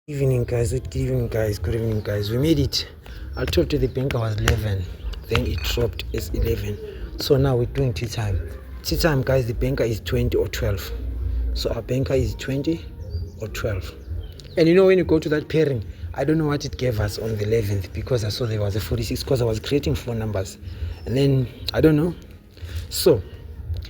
Good evening guys. We made it. I told you the banker was 11, then it dropped as 11. So now we're doing tea time. Tea time, guys. The banker is 20 or 12. So our banker is 20 or 12. And you know, when you go to that pairing, I don't know what it gave us on the 11th, because I saw there was a 46, because I was creating 4 numbers, and then I don't know. So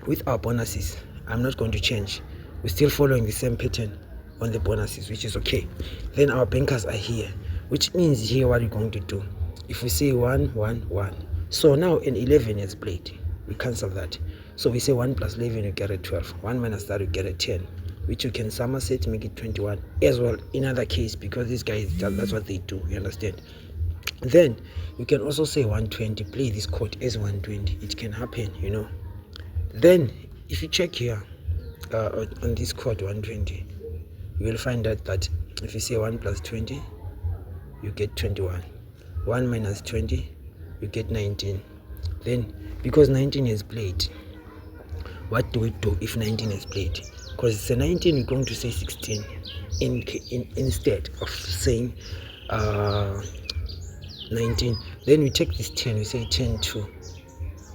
with our bonuses, I'm not going to change. We're still following the same pattern on the bonuses, which is okay. Then our bankers are here, which means here what we're going to do. If we say 1 1 1, so now an 11 is played, we cancel that. So we say 1 plus 11, you get a 12. 1 minus that, you get a 10, which you can somerset, make it 21 as well in other case, because these guys, that's what they do, you understand. Then you can also say 120, play this code as 120. It can happen, you know. Then if you check here on this code 120, you will find out that if you say 1 plus 20, you get 21. 1 minus 20, you get 19. Then because 19 is played, what do we do if 19 is played? Because it's a 19, we're going to say 16 instead of saying 19. Then we take this 10, we say 10 2.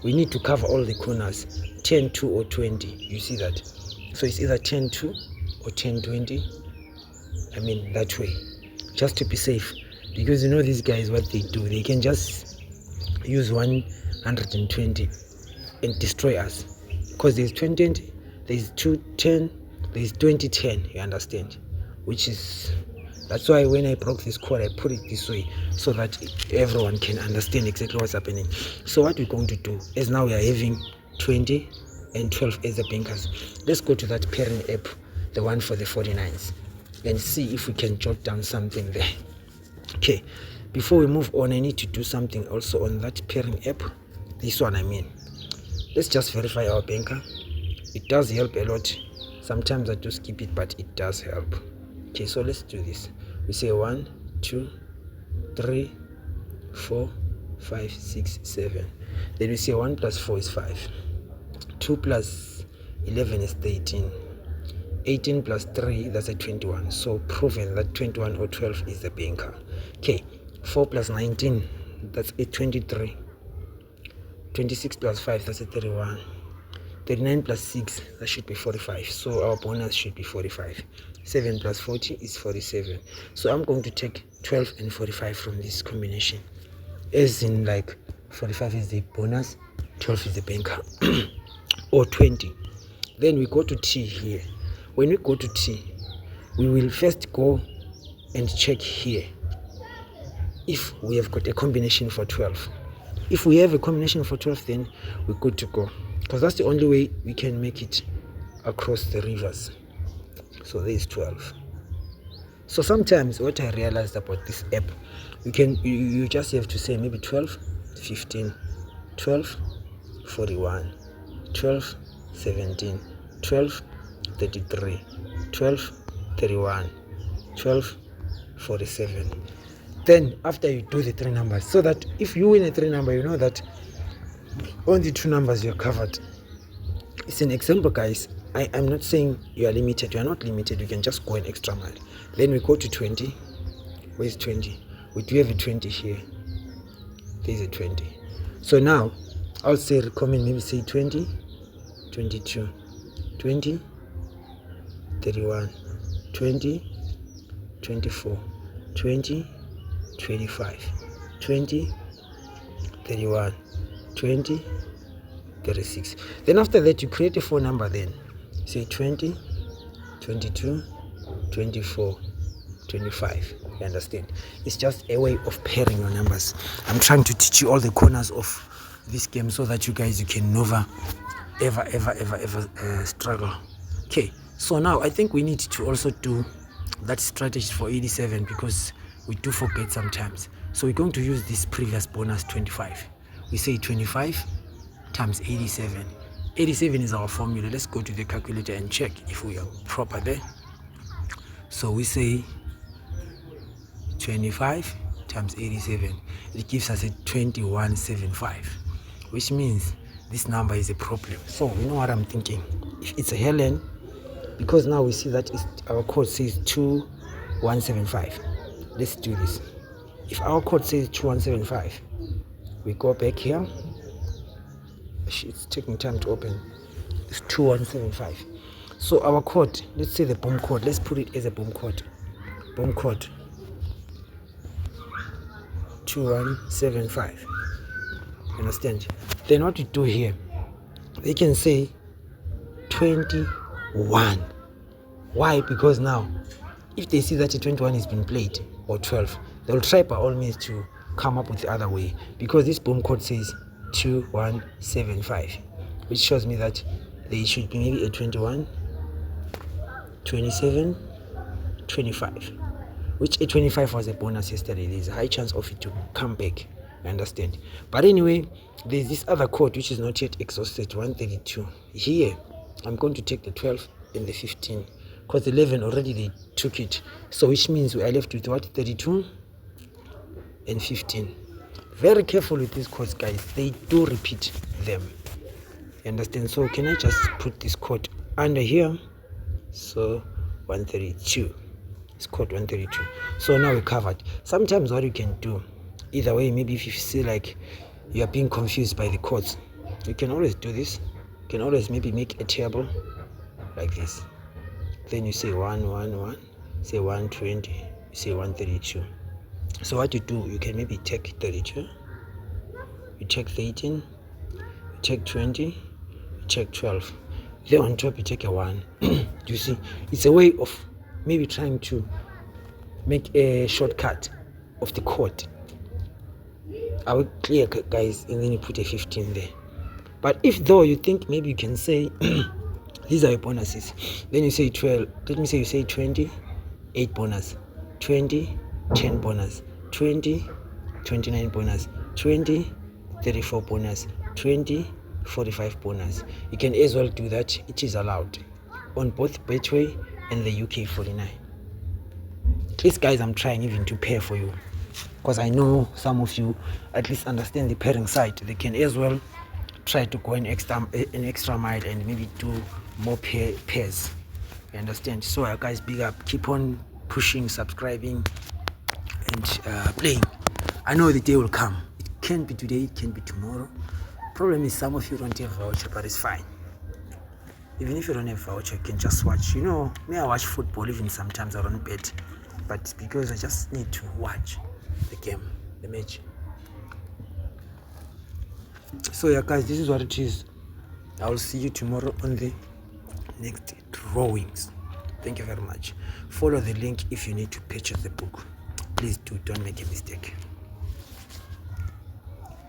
We need to cover all the corners, 10 2 or 20. You see that? So it's either 10 2 or 10 20. I mean that way, just to be safe, because you know these guys, what they do, they can just use 120 and destroy us, because there's 20, there's 210, there's 2010, you understand, which is, that's why when I broke this code, I put it this way so that everyone can understand exactly what's happening. So what we're going to do is, now we are having 20 and 12 as the bankers. Let's go to that pairing app, the one for the 49s, and see if we can jot down something there. Okay, before we move on, I need to do something also on that pairing app, this one I mean. Let's just verify our banker. It does help a lot. Sometimes I do skip it, but it does help. Okay, so let's do this. We say 1 2 3 4 5 6 7. Then we say 1 plus 4 is 5, 2 plus 11 is 13, 18 plus 3, that's a 21. So proven that 21 or 12 is the banker. Okay, 4 plus 19, that's a 23. 26 plus 5, that's a 31. 39 plus 6, that should be 45. So our bonus should be 45. 7 plus 40 is 47. So I'm going to take 12 and 45 from this combination, as in like 45 is the bonus, 12 is the banker, or 20. Then we go to T here. When we go to T, we will first go and check here if we have got a combination for 12. If we have a combination for 12, then we're good to go, because that's the only way we can make it across the rivers. So there is 12. So sometimes what I realized about this app, you just have to say maybe 12 15, 12 41, 12 17, 12 33, 12 31, 12 47. Then after you do the 3 numbers, so that if you win a 3 number, you know that on the 2 numbers you're covered. It's an example, guys. I'm not saying you are limited. You are not limited. You can just go an extra mile. Then we go to 20. Where's 20? We do have a 20 here. There's a 20. So now I'll say recommend, maybe say 20, 22, 20, 31, 20, 24, 20, 25, 20, 31, 20, 36. Then after that, you create a 4 number. Then say 20, 22, 24, 25. You understand? It's just a way of pairing your numbers. I'm trying to teach you all the corners of this game so that you guys, you can never ever struggle. Okay, so now I think we need to also do that strategy for 87, because we do forget sometimes. So we're going to use this previous bonus 25. We say 25 times 87. 87 is our formula. Let's go to the calculator and check if we are proper there. So we say 25 times 87. It gives us a 2175, which means this number is a problem. So you know what I'm thinking? If it's a Helen, because now we see that our code says 2 175. Let's do this. If our code says 2175, we go back here. It's taking time to open. It's 2175. So our code, let's say the boom code, let's put it as a boom code. Boom code 2175. Understand? Then what you do here, they can say 21. Why? Because now if they see that a 21 has been played, or 12, they'll try by all means to come up with the other way, because this boom code says 2175, which shows me that they should be maybe a 21, 27, 25, which a 25 was a bonus yesterday. There's a high chance of it to come back. I understand. But anyway, there's this other code which is not yet exhausted, 132. Here I'm going to take the 12 and the 15, because the 11 already they took it, so which means we are left with what? 32 and 15. Very careful with these codes, guys. They do repeat them. You understand? So can I just put this code under here? So 132. It's code 132. So now we're covered. Sometimes what you can do, either way, maybe if you see like you are being confused by the codes, you can always do this. You can always maybe make a table like this. Then you say 111, say 120, you say 132. So what you do, you can maybe take 32, you take 13, you take 20, you take 12. Then on top you take a 1. You see, it's a way of maybe trying to make a shortcut of the code. Are we clear, guys? And then you put a 15 there. But if though you think maybe you can say these are your bonuses, then you say 12. Let me say you say 20, 8 bonus, 20, 10 bonus, 20, 29 bonus, 20, 34 bonus, 20, 45 bonus. You can as well do that. It is allowed on both Betway and the UK 49. At least, guys, I'm trying even to pair for you, because I know some of you at least understand the pairing side. They can as well try to go an extra mile and maybe do more pairs. You understand? So guys, big up, keep on pushing, subscribing and playing. I know the day will come. It can be today, it can be tomorrow. Problem is some of you don't have voucher, but it's fine. Even if you don't have voucher, you can just watch. You know, me, I watch football. Even sometimes I don't bet, but because I just need to watch the game, the match. So yeah, guys, this is what it is. I will see you tomorrow on the next drawings. Thank you very much. Follow the link if you need to purchase the book. Please do, don't make a mistake.